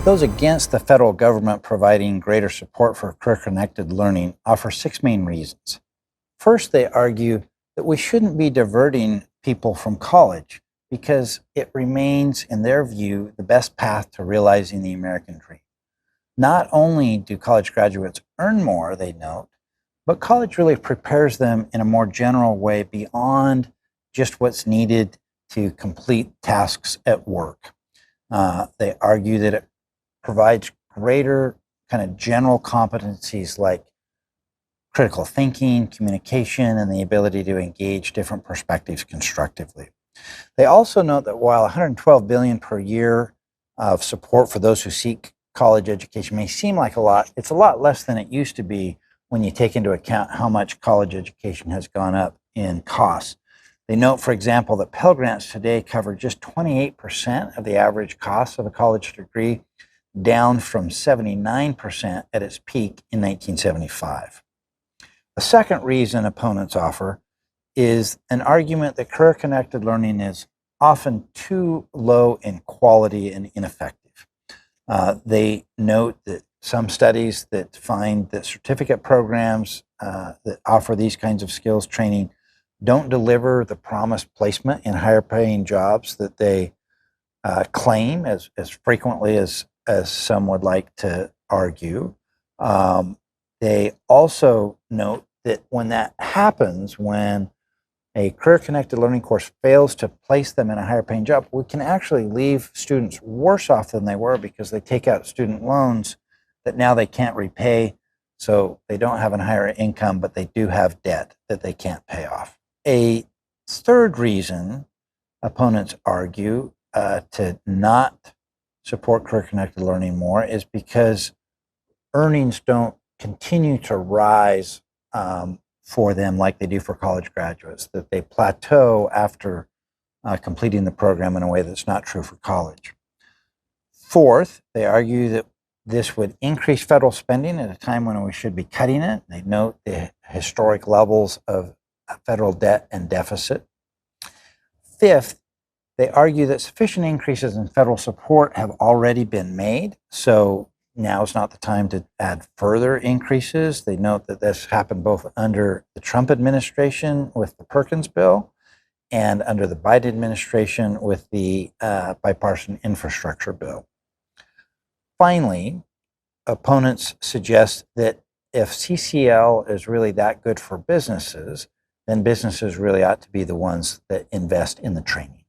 Those against the federal government providing greater support for career-connected learning offer 6 main reasons. First, they argue that we shouldn't be diverting people from college because it remains, in their view, the best path to realizing the American dream. Not only do college graduates earn more, they note, but college really prepares them in a more general way beyond just what's needed to complete tasks at work. They argue that it provides greater kind of general competencies like critical thinking, communication, and the ability to engage different perspectives constructively. They also note that while $112 billion per year of support for those who seek college education may seem like a lot, it's a lot less than it used to be when you take into account how much college education has gone up in costs. They note, for example, that Pell Grants today cover just 28% of the average cost of a college degree, down from 79% at its peak in 1975. The second reason opponents offer is an argument that career-connected learning is often too low in quality and ineffective. They note that some studies that find that certificate programs that offer these kinds of skills training don't deliver the promised placement in higher paying jobs that they claim as frequently as some would like to argue. They also note that when that happens, when a career-connected learning course fails to place them in a higher paying job, we can actually leave students worse off than they were because they take out student loans that now they can't repay, so they don't have a higher income, but they do have debt that they can't pay off. A third reason opponents argue to not support career-connected learning more is because earnings don't continue to rise for them like they do for college graduates, that they plateau after completing the program in a way that's not true for college. Fourth, they argue that this would increase federal spending at a time when we should be cutting it. They note the historic levels of federal debt and deficit. Fifth, they argue that sufficient increases in federal support have already been made, so now is not the time to add further increases. They note that this happened both under the Trump administration with the Perkins bill and under the Biden administration with the bipartisan infrastructure bill. Finally, opponents suggest that if CCL is really that good for businesses, then businesses really ought to be the ones that invest in the training.